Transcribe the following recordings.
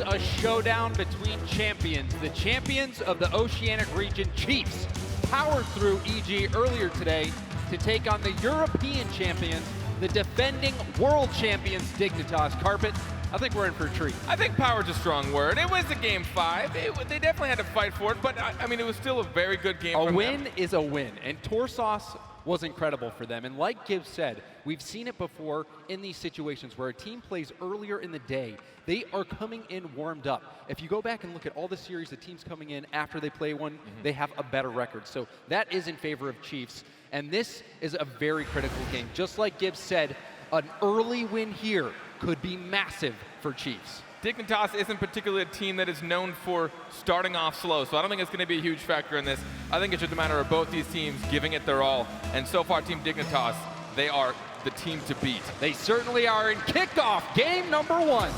is a showdown between champions. The champions of the Oceanic region, Chiefs, powered through EG earlier today to take on the European champions, the defending world champions, Dignitas. Carpet, I think we're in for a treat. I think power's a strong word. It was a game 5. They definitely had to fight for it, but I mean, it was still a very good game from them. A win is a win, and Torsos was incredible for them. And like Gibbs said, we've seen it before in these situations where a team plays earlier in the day. They are coming in warmed up. If you go back and look at all the series, the teams coming in after they play one, they have a better record. So that is in favor of Chiefs. And this is a very critical game. Just like Gibbs said, an early win here could be massive for Chiefs. Dignitas isn't particularly a team that is known for starting off slow, so I don't think it's going to be a huge factor in this. I think it's just a matter of both these teams giving it their all. And so far, Team Dignitas, they are the team to beat. They certainly are in kickoff, game number 1.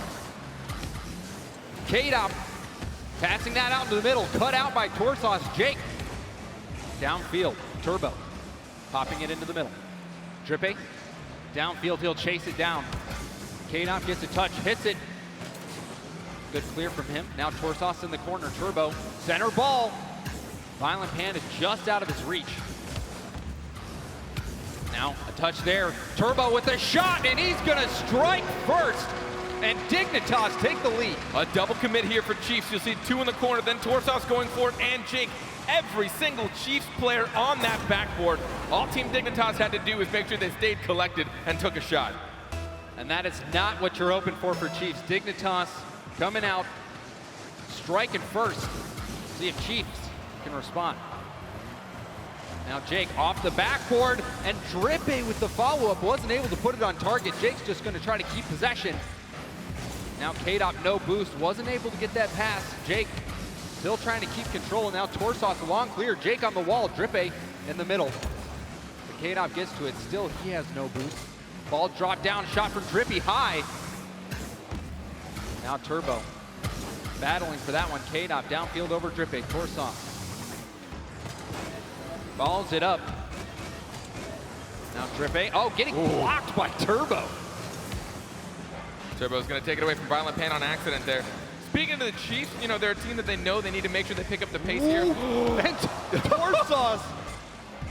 K-Dop passing that out into the middle, cut out by Torsos. Jake, downfield, Turbo, popping it into the middle. Drippe, downfield, he'll chase it down. K-Dop gets a touch, hits it. Good clear from him. Now Torsos in the corner, Turbo, center ball. Violent Panda just out of his reach. Now a touch there, Turbo with a shot, and he's gonna strike first. And Dignitas take the lead. A double commit here for Chiefs. You'll see 2 in the corner, then Torsos going for it, and Jake. Every single Chiefs player on that backboard. All Team Dignitas had to do is make sure they stayed collected and took a shot. And that is not what you're hoping for Chiefs. Dignitas coming out, striking first. See if Chiefs can respond. Now Jake off the backboard, and Drippe with the follow-up wasn't able to put it on target. Jake's just going to try to keep possession. Now K-Dop, no boost, wasn't able to get that pass. Jake still trying to keep control, and now Torsos long clear. Jake on the wall, Drippe in the middle. The K-Dop gets to it, still he has no boost. Ball dropped down, shot from Drippe high. Now Turbo battling for that one. K-Dop downfield over Drippe. Torsos balls it up. Now Drippe, oh, getting blocked by Turbo. Turbo's going to take it away from Violent Pan on accident there. Speaking of the Chiefs, you know, they're a team that they know they need to make sure they pick up the pace here. And Torsos,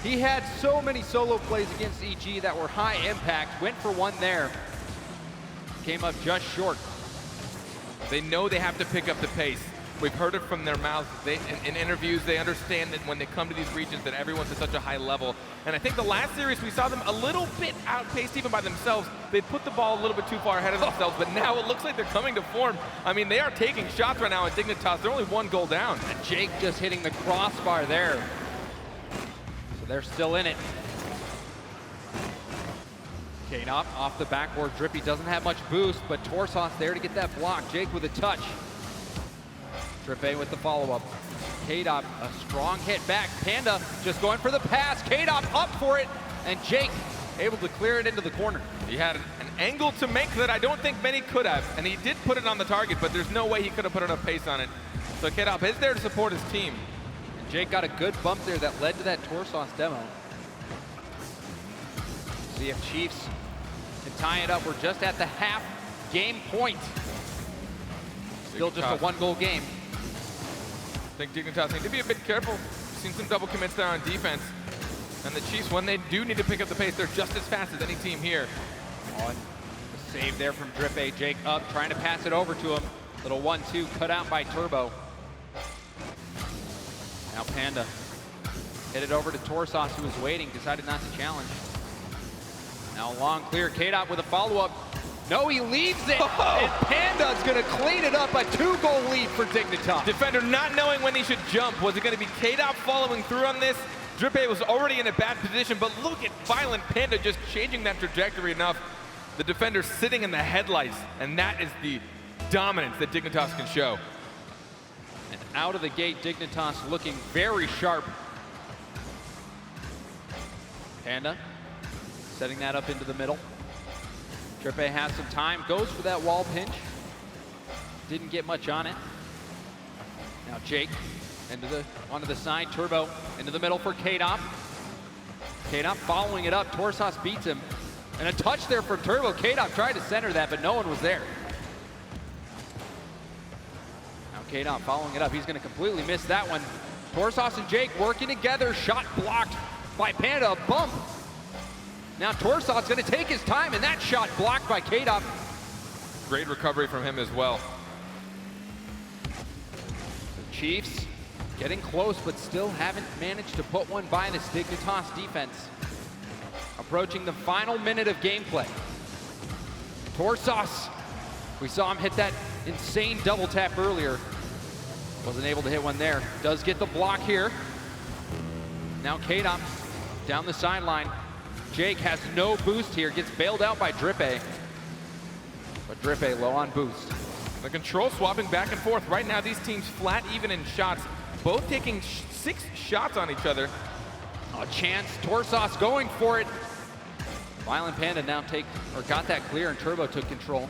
he had so many solo plays against EG that were high impact. Went for one there. Came up just short. They know they have to pick up the pace. We've heard it from their mouths. In interviews, they understand that when they come to these regions that everyone's at such a high level. And I think the last series, we saw them a little bit outpaced even by themselves. They put the ball a little bit too far ahead of themselves, but now it looks like they're coming to form. I mean, they are taking shots right now at Dignitas. They're only 1 goal down. And Jake just hitting the crossbar there. So they're still in it. K-Dop off the backboard. Drippe doesn't have much boost, but Torsos there to get that block. Jake with a touch. Drippe with the follow-up. K-Dop, a strong hit back. Panda just going for the pass. K-Dop up for it, and Jake able to clear it into the corner. He had an angle to make that I don't think many could have, and he did put it on the target, but there's no way he could have put enough pace on it. So K-Dop is there to support his team. And Jake got a good bump there that led to that Torsos demo. See if Chiefs can tie it up. We're just at the half game point. Still just a 1-goal game. I think Dignitas need to be a bit careful. Seen some double commits there on defense. And the Chiefs, when they do need to pick up the pace, they're just as fast as any team here. Oh, the save there from Drippe. Jake up, trying to pass it over to him. Little 1-2 cut out by Turbo. Now Panda hit it over to Torsos, who was waiting, decided not to challenge. Now long clear, K-Dop with a follow-up. No, he leaves it, and Panda's gonna clean it up. A 2-goal lead for Dignitas. Defender not knowing when he should jump. Was it gonna be K-Dop following through on this? Drippe was already in a bad position, but look at Violent Panda just changing that trajectory enough. The defender sitting in the headlights, and that is the dominance that Dignitas can show. And out of the gate, Dignitas looking very sharp. Panda setting that up into the middle. Drippe has some time, goes for that wall pinch. Didn't get much on it. Now Jake onto the side, Turbo into the middle for K-Dop. K-Dop following it up, Torsos beats him. And a touch there from Turbo. K-Dop tried to center that, but no one was there. K-Dot following it up. He's going to completely miss that one. Torsos and Jake working together. Shot blocked by Panda. Bump. Now Torsos going to take his time, and that shot blocked by K-Dot. Great recovery from him as well. The Chiefs getting close, but still haven't managed to put one by this Dignitas defense. Approaching the final minute of gameplay. Torsos, we saw him hit that insane double tap earlier. Wasn't able to hit one there. Does get the block here. Now K-Dot down the sideline. Jake has no boost here, gets bailed out by Drippe. But Drippe low on boost. The control swapping back and forth. Right now these teams flat even in shots, both taking 6 shots on each other. A chance, Torsos going for it. Violent Panda now got that clear, and Turbo took control.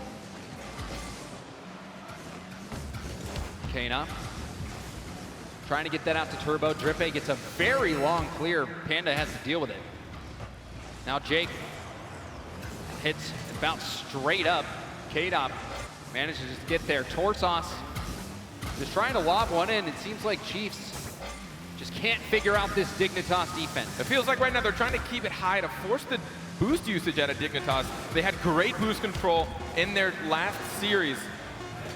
K-Dot trying to get that out to Turbo. Drippe gets a very long clear. Panda has to deal with it. Now Jake hits about straight up. K-Dot manages to get there. Torsos just trying to lob one in. It seems like Chiefs just can't figure out this Dignitas defense. It feels like right now they're trying to keep it high to force the boost usage out of Dignitas. They had great boost control in their last series.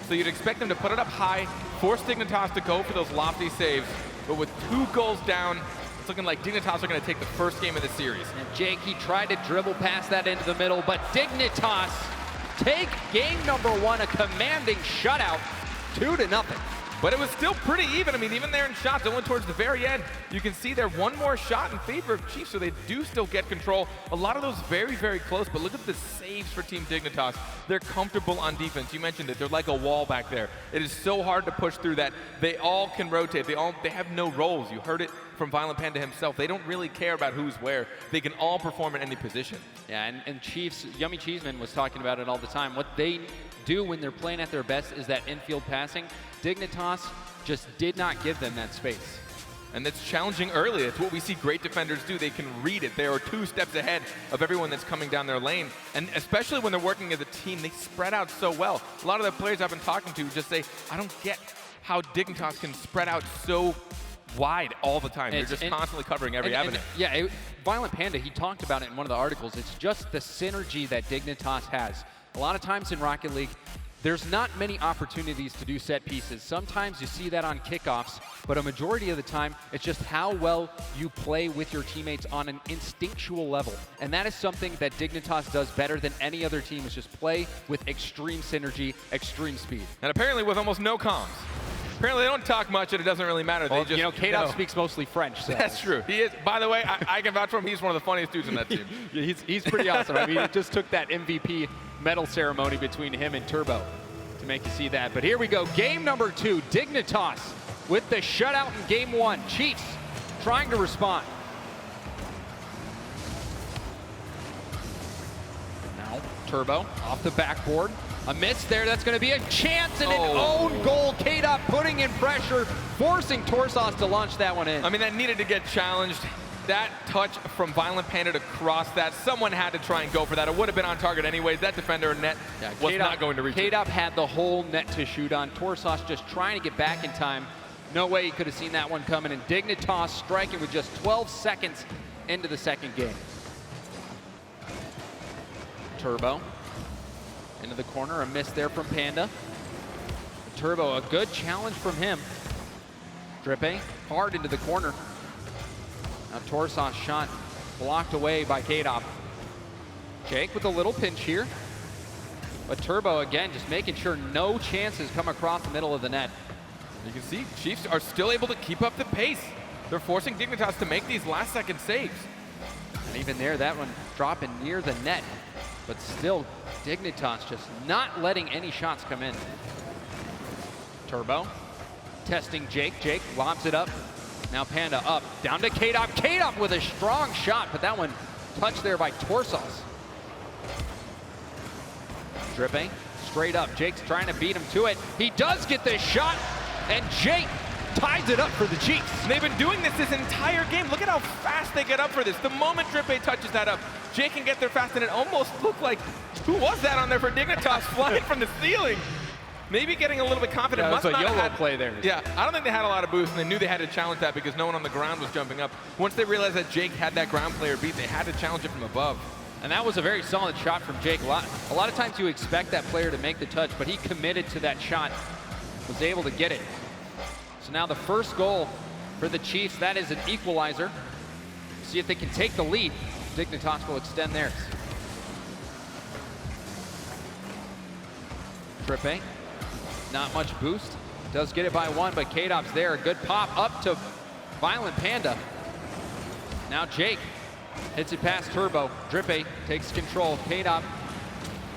So you'd expect them to put it up high, force Dignitas to go for those lofty saves. But with 2 goals down, it's looking like Dignitas are going to take the first game of the series. And Jake, he tried to dribble past that into the middle, but Dignitas take game number 1, a commanding shutout, 2-0. But it was still pretty even. I mean, even there in shots, only towards the very end, you can see there one more shot in favor of Chiefs, so they do still get control. A lot of those very, very close, but look at the saves for Team Dignitas. They're comfortable on defense. You mentioned it. They're like a wall back there. It is so hard to push through that. They all can rotate. They have no roles. You heard it from Violent Panda himself. They don't really care about who's where. They can all perform in any position. Yeah, and Chiefs, Yummy Cheeseman was talking about it all the time. What they do when they're playing at their best is that infield passing. Dignitas just did not give them that space. And that's challenging early. It's what we see great defenders do. They can read it. They are 2 steps ahead of everyone that's coming down their lane. And especially when they're working as a team, they spread out so well. A lot of the players I've been talking to just say, I don't get how Dignitas can spread out so wide all the time. They're just constantly covering every avenue. Violent Panda, he talked about it in one of the articles. It's just the synergy that Dignitas has. A lot of times in Rocket League, there's not many opportunities to do set pieces. Sometimes you see that on kickoffs, but a majority of the time, it's just how well you play with your teammates on an instinctual level. And that is something that Dignitas does better than any other team, is just play with extreme synergy, extreme speed. And apparently with almost no comms. Apparently they don't talk much and it doesn't really matter. Well, they just, you know, K-Dot speaks mostly French. So. That's true. He is. By the way, I can vouch for him. He's one of the funniest dudes in that team. Yeah, he's pretty awesome. I mean, he just took that MVP medal ceremony between him and Turbo to make you see that. But here we go. Game number 2, Dignitas with the shutout in game 1. Chiefs trying to respond. Now, Turbo off the backboard. A miss there, that's going to be a chance and an own goal. K-Dot putting in pressure, forcing Torsos to launch that one in. I mean, that needed to get challenged. That touch from Violent Panda to cross that, someone had to try and go for that. It would have been on target anyways. That defender in net was not going to reach it. K-Dot had the whole net to shoot on. Torsos just trying to get back in time. No way he could have seen that one coming. And Dignitas striking with just 12 seconds into the second game. Turbo into the corner, a miss there from Panda. Turbo, a good challenge from him. Drippe hard into the corner. Now Torsos shot blocked away by K-Dot. Jake with a little pinch here. But Turbo again just making sure no chances come across the middle of the net. You can see Chiefs are still able to keep up the pace. They're forcing Dignitas to make these last second saves. And even there, that one dropping near the net. But still, Dignitas just not letting any shots come in. Turbo testing Jake. Jake lobs it up. Now Panda up, down to K-Dot. K-Dot with a strong shot, but that one touched there by Torsos. Drippe straight up. Jake's trying to beat him to it. He does get this shot, and Jake ties it up for the Chiefs. And they've been doing this entire game. Look at how fast they get up for this. The moment Drippe touches that up, Jake can get there fast, and it almost looked like, who was that on there for Dignitas flying from the ceiling? maybe getting a little bit confident. Yeah, Must that's a not have YOLO had, play there. Yeah, I don't think they had a lot of boost, and they knew they had to challenge that because no one on the ground was jumping up. Once they realized that Jake had that ground player beat, they had to challenge it from above. And that was a very solid shot from Jake. A lot of times you expect that player to make the touch, but he committed to that shot, was able to get it. So now the first goal for the Chiefs, that is an equalizer. See if they can take the lead. Dignitas will extend theirs. Trippe, not much boost. Does get it by one, but K-Dop's there. A good pop up to Violent Panda. Now Jake hits it past Turbo. Trippe takes control. K-Dop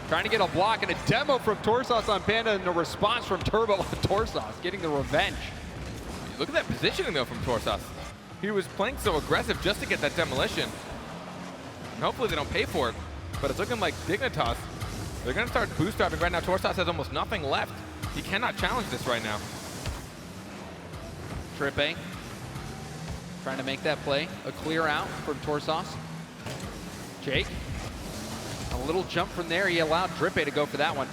trying to get a block and a demo from Torsos on Panda and a response from Turbo on Torsos, getting the revenge. Look at that positioning though from Torsos. He was playing so aggressive just to get that demolition. And hopefully they don't pay for it, but it's looking like Dignitas, they're gonna start boost driving right now. Torsos has almost nothing left. He cannot challenge this right now. Trippe trying to make that play. A clear out from Torsos. Jake, a little jump from there. He allowed Trippe to go for that one.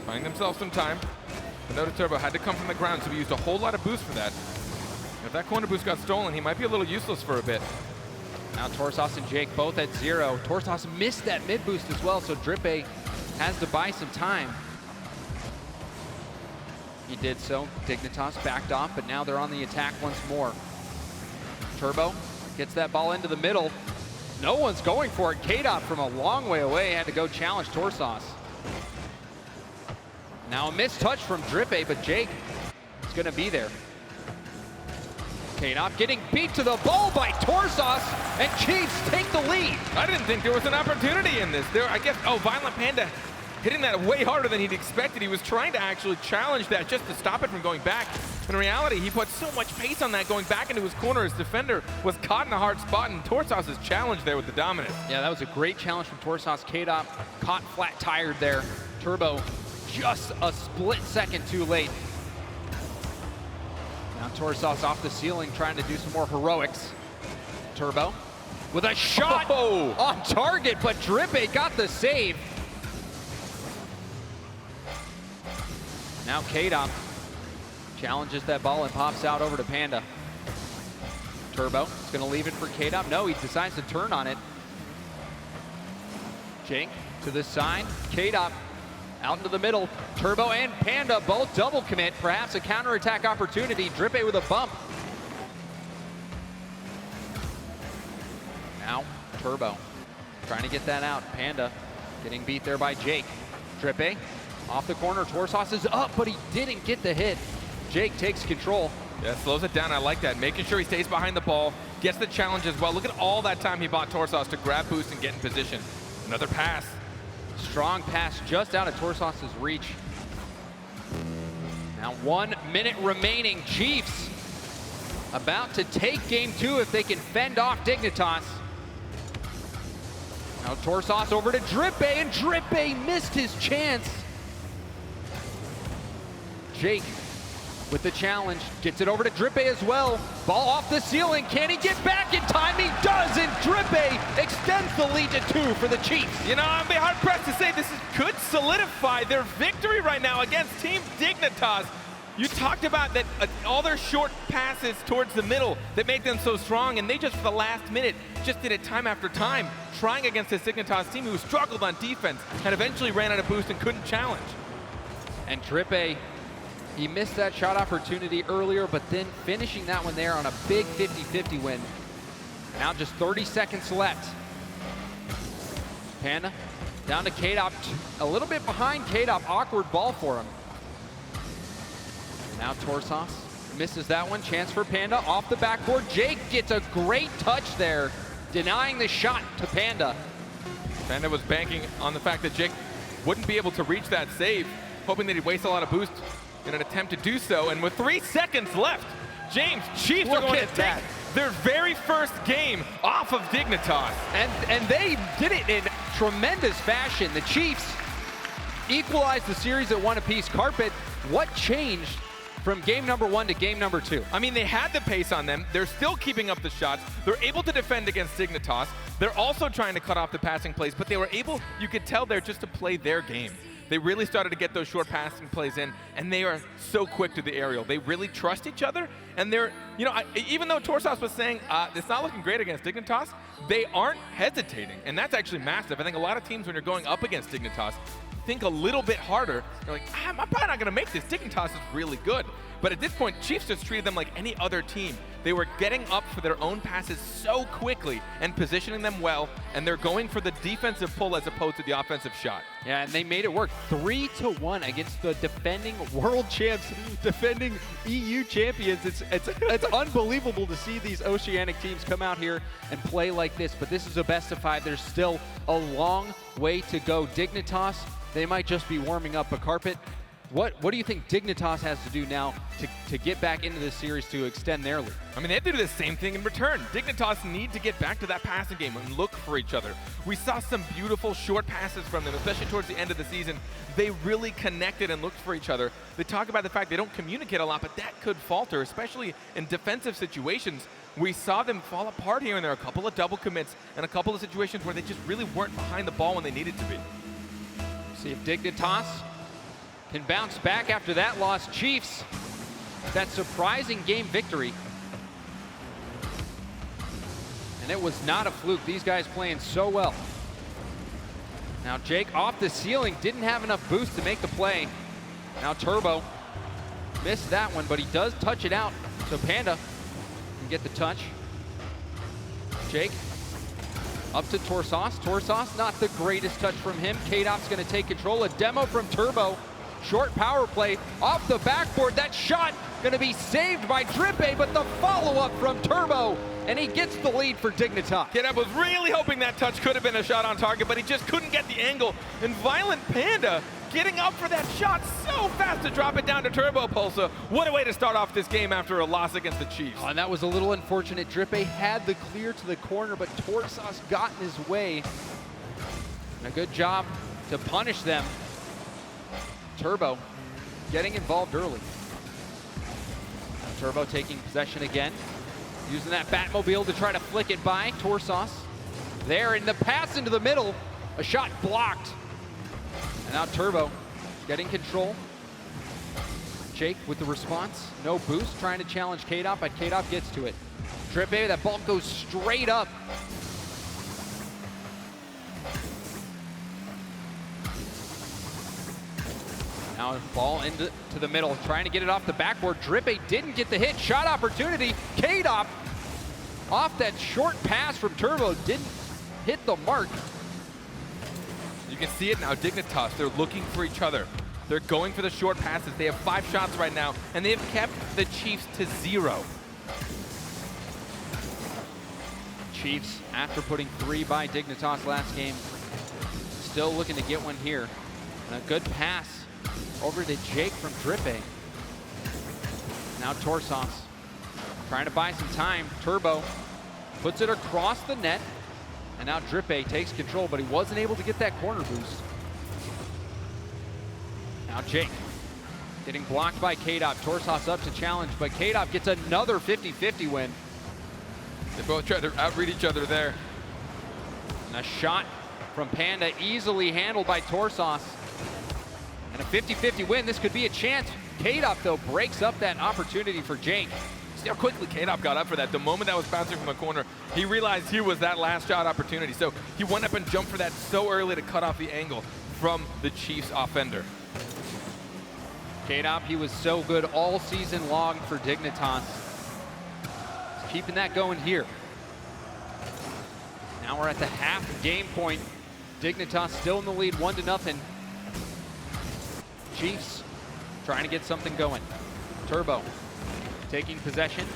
Buying themselves some time. But notice Turbo had to come from the ground, so he used a whole lot of boost for that. If that corner boost got stolen, he might be a little useless for a bit. Now Torsos and Jake both at 0. Torsos missed that mid boost as well, so Trippe has to buy some time. He did so. Dignitas backed off, but now they're on the attack once more. Turbo gets that ball into the middle. No one's going for it. K-Dop from a long way away had to go challenge Torsos. Now a missed touch from Trippe, but Jake is going to be there. K-Dop getting beat to the ball by Torsos, and Chiefs take the lead. I didn't think there was an opportunity in this. I guess, Violent Panda hitting that way harder than he'd expected. He was trying to actually challenge that just to stop it from going back. In reality, he put so much pace on that going back into his corner. His defender was caught in a hard spot, and Torsos' challenge there with the dominance. Yeah, that was a great challenge from Torsos. K-Dop caught flat tired there. Turbo just a split second too late. Now Torsos off the ceiling trying to do some more heroics. Turbo with a shot on target, but Trippe got the save. Now K-Dop challenges that ball and pops out over to Panda. Turbo is going to leave it for K-Dop. No, he decides to turn on it. Jake to the side. K-Dop out into the middle. Turbo and Panda both double commit. Perhaps a counterattack opportunity. Trippe with a bump. Now Turbo trying to get that out. Panda getting beat there by Jake. Trippe off the corner. Torsos is up, but he didn't get the hit. Jake takes control. Yeah, slows it down. I like that. Making sure he stays behind the ball, gets the challenge as well. Look at all that time he bought Torsos to grab boost and get in position. Another pass. Strong pass just out of Torsos' reach. Now 1 minute remaining. Chiefs about to take game 2 if they can fend off Dignitas. Now Torsos over to Trippe, and Trippe missed his chance. Jake with the challenge, gets it over to Trippe as well. Ball off the ceiling, can he get back in time? He does, and Trippe extends the lead to 2 for the Chiefs. You know, I'm hard pressed to say this could solidify their victory right now against Team Dignitas. You talked about that all their short passes towards the middle that make them so strong, and they just, for the last minute, just did it time after time, trying against this Dignitas team who struggled on defense and eventually ran out of boost and couldn't challenge. And Trippe, he missed that shot opportunity earlier, but then finishing that one there on a big 50-50 win. Now just 30 seconds left. Panda down to K-Dop, a little bit behind K-Dop, awkward ball for him. Now Torsos misses that one, chance for Panda off the backboard. Jake gets a great touch there, denying the shot to Panda. Panda was banking on the fact that Jake wouldn't be able to reach that save, hoping that he'd waste a lot of boost in an attempt to do so. And with 3 seconds left, James, Chiefs are going to take their very first game off of Dignitas. And they did it in tremendous fashion. The Chiefs equalized the series at 1 apiece. Carpet, what changed from game number 1 to game number 2. I mean, they had the pace on them. They're still keeping up the shots. They're able to defend against Dignitas. They're also trying to cut off the passing plays, but they were able, you could tell they're just to play their game. They really started to get those short passing plays in, and they are so quick to the aerial. They really trust each other, and they're, you know, even though Torsas was saying it's not looking great against Dignitas, they aren't hesitating, and that's actually massive. I think a lot of teams, when you're going up against Dignitas, think a little bit harder. They're like, I'm probably not going to make this. Dignitas is really good. But at this point, Chiefs just treated them like any other team. They were getting up for their own passes so quickly and positioning them well, and they're going for the defensive pull as opposed to the offensive shot. Yeah, and they made it work 3-1 against the defending world champs, defending EU champions. It's unbelievable to see these Oceanic teams come out here and play like this, but this is a best of 5. There's still a long way to go. Dignitas, they might just be warming up a carpet. What do you think Dignitas has to do now to get back into this series to extend their lead? I mean, they have to do the same thing in return. Dignitas need to get back to that passing game and look for each other. We saw some beautiful short passes from them, especially towards the end of the season. They really connected and looked for each other. They talk about the fact they don't communicate a lot, but that could falter, especially in defensive situations. We saw them fall apart here and there, a couple of double commits and a couple of situations where they just really weren't behind the ball when they needed to be. See if Dignitas can bounce back after that loss. Chiefs, that surprising game victory. And it was not a fluke. These guys playing so well. Now Jake off the ceiling, didn't have enough boost to make the play. Now Turbo missed that one, but he does touch it out. So Panda can get the touch. Jake up to Torsas. Torsas, not the greatest touch from him. K-Dop's gonna take control. A demo from Turbo. Short power play off the backboard. That shot gonna be saved by Drippe, but the follow-up from Turbo, and he gets the lead for Dignitas. K-Dop was really hoping that touch could have been a shot on target, but he just couldn't get the angle. And Violent Panda getting up for that shot so fast to drop it down to Turbo Pulsa. What a way to start off this game after a loss against the Chiefs. Oh, and that was a little unfortunate. Drippe had the clear to the corner, but Torsas got in his way. And a good job to punish them. Turbo getting involved early. Turbo taking possession again, using that Batmobile to try to flick it by Torsas. There in the pass into the middle, a shot blocked. And now Turbo getting control. Jake with the response, no boost, trying to challenge K-Dop, but K-Dop gets to it. Drippe, that ball goes straight up. Now ball into the middle, trying to get it off the backboard. Drippe didn't get the hit. Shot opportunity. K-Dop off that short pass from Turbo didn't hit the mark. You can see it now. Dignitas, they're looking for each other. They're going for the short passes. They have 5 shots right now, and they have kept the Chiefs to 0. Chiefs, after putting 3 by Dignitas last game, still looking to get one here. And a good pass over to Jake from Drippe. Now Torsas trying to buy some time. Turbo puts it across the net. And now Drippe takes control, but he wasn't able to get that corner boost. Now Jake getting blocked by K-Dop. Torsas up to challenge, but K-Dop gets another 50-50 win. They both tried to outread each other there. And a shot from Panda easily handled by Torsas. And a 50-50 win. This could be a chance. K-Dop, though, breaks up that opportunity for Jake. See how quickly K-Dop got up for that. The moment that was bouncing from the corner, he realized here was that last shot opportunity. So he went up and jumped for that so early to cut off the angle from the Chiefs offender. K-Dop, he was so good all season long for Dignitas. He's keeping that going here. Now we're at the half game point. Dignitas still in the lead, 1-0. Chiefs trying to get something going. Turbo taking possession.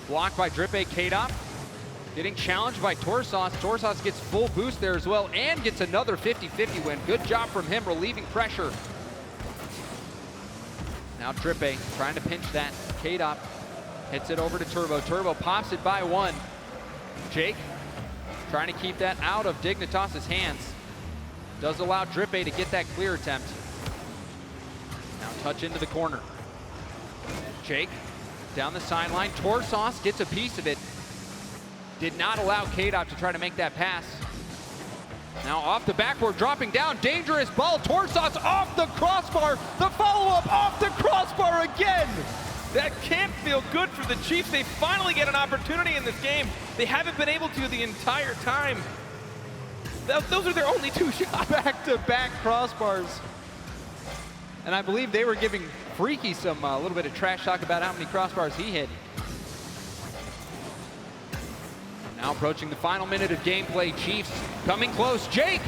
Blocked by Drippe. K-Dop getting challenged by Torsas. Torsas gets full boost there as well and gets another 50-50 win. Good job from him relieving pressure. Now Drippe trying to pinch that. K-Dop hits it over to Turbo. Turbo pops it by 1. Jake trying to keep that out of Dignitas' hands. Does allow Drippe to get that clear attempt. Now touch into the corner. Jake down the sideline. Torsos gets a piece of it. Did not allow K-Dot to try to make that pass. Now off the backboard, dropping down, dangerous ball. Torsos off the crossbar. The follow-up off the crossbar again. That can't feel good for the Chiefs. They finally get an opportunity in this game. They haven't been able to the entire time. Those are their only 2 shots. Back-to-back crossbars. And I believe they were giving Freaky some a little bit of trash talk about how many crossbars he hit. Now approaching the final minute of gameplay, Chiefs coming close. Jake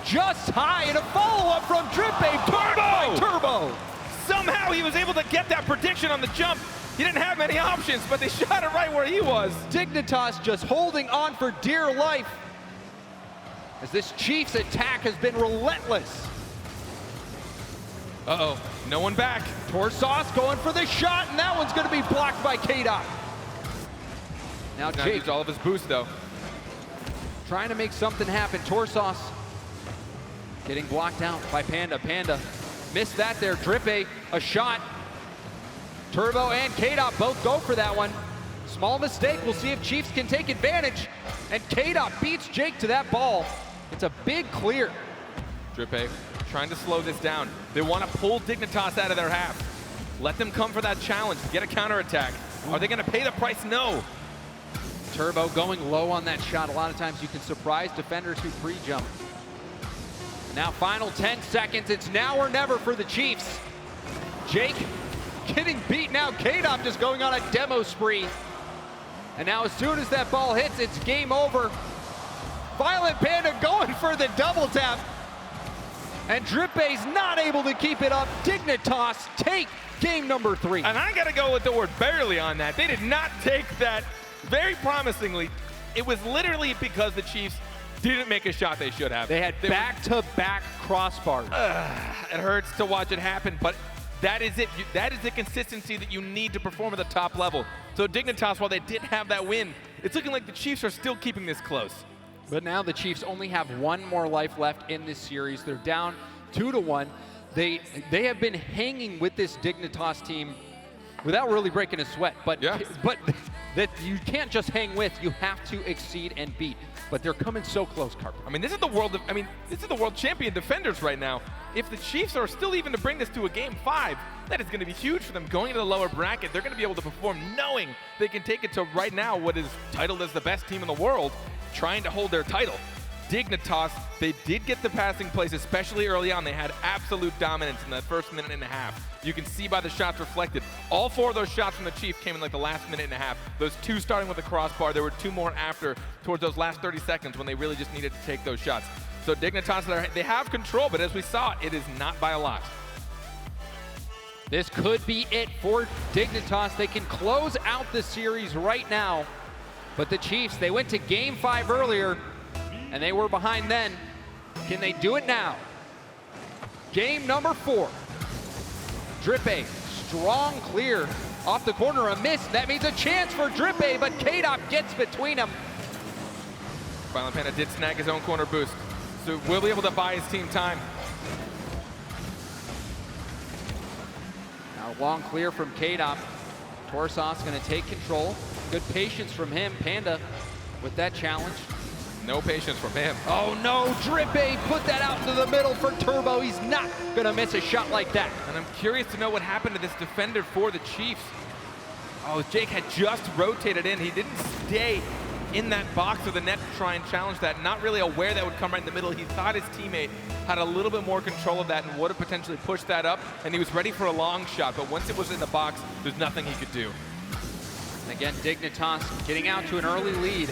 just high, and a follow-up from Drippay. Turbo! Somehow he was able to get that prediction on the jump. He didn't have many options, but they shot it right where he was. Dignitas just holding on for dear life as this Chiefs attack has been relentless. Uh-oh, no one back. Torsos going for the shot, and that one's going to be blocked by K-Dot. Now Jake used all of his boost, though. Trying to make something happen. Torsos getting blocked out by Panda. Panda missed that there. Drippay, a shot. Turbo and K-Dot both go for that one. Small mistake. We'll see if Chiefs can take advantage. And K-Dot beats Jake to that ball. It's a big clear. Drippay trying to slow this down. They want to pull Dignitas out of their half. Let them come for that challenge, get a counterattack. Are they going to pay the price? No. Turbo going low on that shot. A lot of times you can surprise defenders who pre-jump. Now final 10 seconds. It's now or never for the Chiefs. Jake getting beat now. K-Dot just going on a demo spree. And now as soon as that ball hits, it's game over. Violent Panda going for the double tap. And Drippay's not able to keep it up. Dignitas take game number 3. And I gotta go with the word barely on that. They did not take that very promisingly. It was literally because the Chiefs didn't make a shot they should have. They had back-to-back crossbars. It hurts to watch it happen, but that is it. That is the consistency that you need to perform at the top level. So Dignitas, while they did have that win, it's looking like the Chiefs are still keeping this close. But now the Chiefs only have 1 more life left in this series. They're down 2-1. They have been hanging with this Dignitas team without really breaking a sweat. But that you can't just hang with. You have to exceed and beat. But they're coming so close, Carper. I mean, this is the world champion defenders right now. If the Chiefs are still even to bring this to a game 5, that is going to be huge for them going into the lower bracket. They're going to be able to perform knowing they can take it to right now what is titled as the best team in the world, trying to hold their title. Dignitas, they did get the passing plays, especially early on. They had absolute dominance in that first minute and a half. You can see by the shots reflected. All 4 of those shots from the Chiefs came in like the last minute and a half. Those 2 starting with the crossbar. There were 2 more after, towards those last 30 seconds when they really just needed to take those shots. So Dignitas, they have control, but as we saw, it is not by a lot. This could be it for Dignitas. They can close out the series right now. But the Chiefs, they went to game 5 earlier, and they were behind then. Can they do it now? Game number 4. Drippay, strong clear. Off the corner, a miss. That means a chance for Drippay, but K-Dot gets between them. Violent Panda did snag his own corner boost, so we'll be able to buy his team time. Now long clear from K-Dot. Torsos gonna take control. Good patience from him. Panda with that challenge. No patience from him. Oh no, Drippay put that out into the middle for Turbo. He's not gonna miss a shot like that. And I'm curious to know what happened to this defender for the Chiefs. Oh, Jake had just rotated in. He didn't stay in that box of the net to try and challenge that. Not really aware that would come right in the middle. He thought his teammate had a little bit more control of that and would have potentially pushed that up, and he was ready for a long shot, but once it was in the box, there's nothing he could do. And again, Dignitas getting out to an early lead.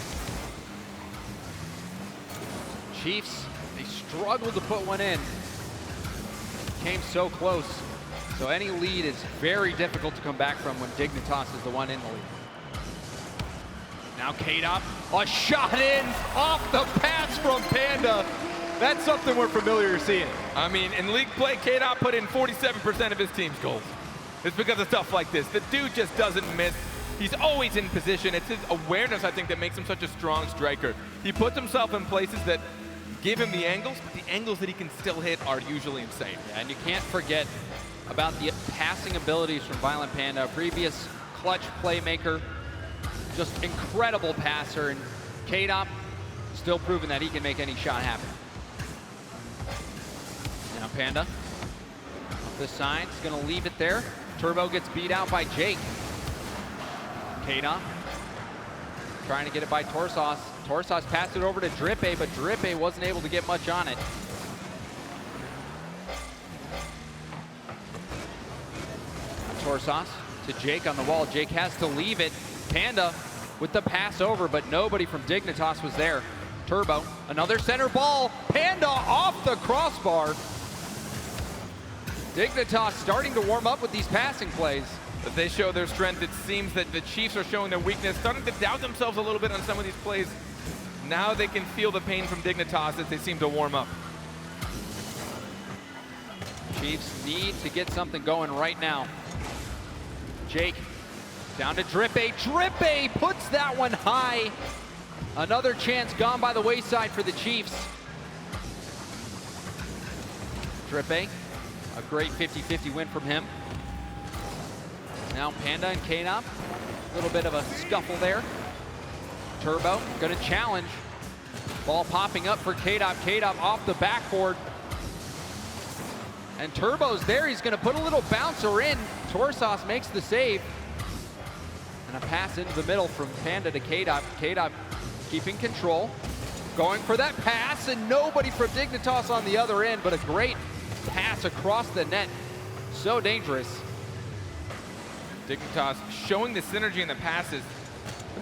Chiefs, they struggled to put one in. Came so close. So any lead is very difficult to come back from when Dignitas is the one in the lead. Now K-Dot, a shot in off the pass from Panda. That's something we're familiar seeing. I mean, in league play, K-Dot put in 47% of his team's goals. It's because of stuff like this. The dude just doesn't miss. He's always in position. It's his awareness, I think, that makes him such a strong striker. He puts himself in places that give him the angles, but the angles that he can still hit are usually insane. Yeah, and you can't forget about the passing abilities from Violent Panda, a previous clutch playmaker, just incredible passer, and K-Dop still proving that he can make any shot happen. Now Panda, off this side, is gonna leave it there. Turbo gets beat out by Jake. K-Dop trying to get it by Torsos. Torsos passed it over to Drippe, but Drippe wasn't able to get much on it. Torsos to Jake on the wall. Jake has to leave it. Panda with the pass over, but nobody from Dignitas was there. Turbo, another center ball. Panda off the crossbar. Dignitas starting to warm up with these passing plays. As they show their strength, it seems that the Chiefs are showing their weakness, starting to doubt themselves a little bit on some of these plays. Now they can feel the pain from Dignitas as they seem to warm up. Chiefs need to get something going right now. Jake down to Drippe. Drippe puts that one high. Another chance gone by the wayside for the Chiefs. Drippe, a great 50-50 win from him. Now Panda and K-Dop, a little bit of a scuffle there. Turbo gonna challenge. Ball popping up for K-Dop. K-Dop off the backboard. And Turbo's there, he's gonna put a little bouncer in. Torsos makes the save. And a pass into the middle from Panda to K-Dop. K-Dop keeping control. Going for that pass, and nobody from Dignitas on the other end, but a great pass across the net. So dangerous. Dignitas showing the synergy in the passes.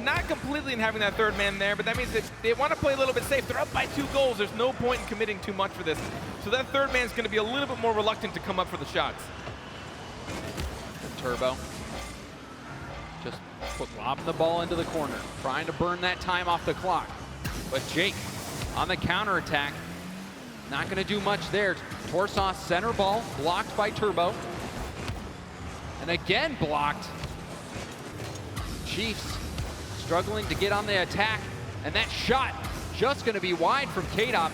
Not completely in having that third man there, but that means that they want to play a little bit safe. They're up by 2 goals. There's no point in committing too much for this. So that third man's going to be a little bit more reluctant to come up for the shots. And Turbo just lobbing the ball into the corner, trying to burn that time off the clock. But Jake on the counterattack, not going to do much there. Torsos center ball, blocked by Turbo. And again blocked. Chiefs struggling to get on the attack, and that shot just going to be wide from K-Dop.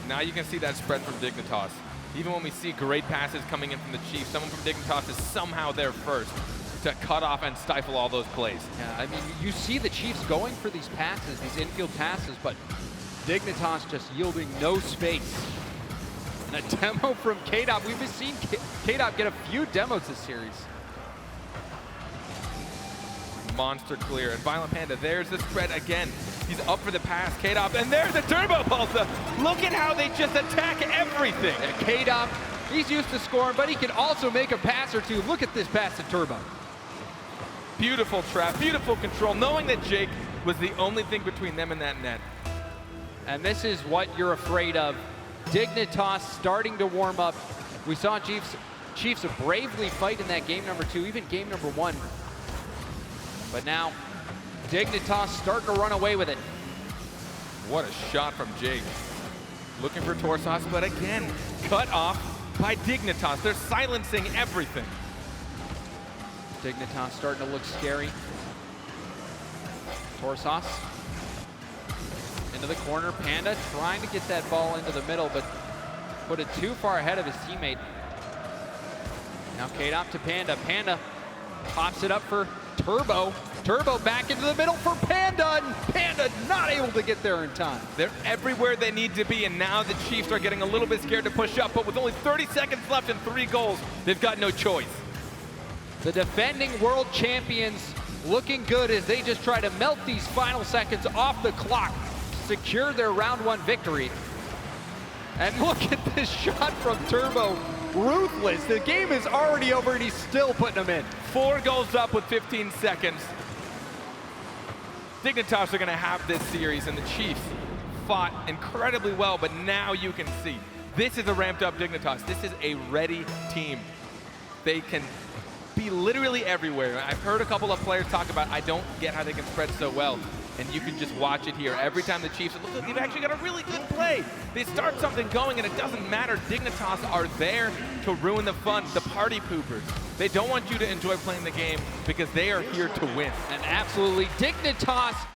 Now you can see that spread from Dignitas. Even when we see great passes coming in from the Chiefs, someone from Dignitas is somehow there first to cut off and stifle all those plays. Yeah, I mean, you see the Chiefs going for these passes, these infield passes, but Dignitas just yielding no space. And a demo from K-Dop. We've seen K-Dop get a few demos this series. Monster clear, and Violent Panda, there's the spread again. He's up for the pass, K-Dop, and there's the Turbo Pulsa. Look at how they just attack everything. And K-Dop, he's used to scoring, but he can also make a pass or two. Look at this pass to Turbo. Beautiful trap, beautiful control, knowing that Jake was the only thing between them and that net. And this is what you're afraid of. Dignitas starting to warm up. We saw Chiefs bravely fight in that game number 2, even game number 1. But now, Dignitas starting to run away with it. What a shot from Jake. Looking for Torsos, but again, cut off by Dignitas. They're silencing everything. Dignitas starting to look scary. Torsos into the corner. Panda trying to get that ball into the middle, but put it too far ahead of his teammate. Now K-Dop to Panda. Panda pops it up for Turbo. Turbo back into the middle for Panda, and Panda not able to get there in time. They're everywhere they need to be, and now the Chiefs are getting a little bit scared to push up, but with only 30 seconds left and 3 goals, they've got no choice. The defending world champions looking good as they just try to melt these final seconds off the clock, secure their round 1 victory. And look at this shot from Turbo. Ruthless. The game is already over and he's still putting them in. 4 goals up with 15 seconds. Dignitas are going to have this series, and the Chiefs fought incredibly well, but now you can see this is a ramped up Dignitas. This is a ready team. They can be literally everywhere. I've heard a couple of players talk about, I don't get how they can spread so well. And you can just watch it here. Every time the Chiefs, it looks like they've actually got a really good play. They start something going, and it doesn't matter. Dignitas are there to ruin the fun, the party poopers. They don't want you to enjoy playing the game because they are here to win. And absolutely, Dignitas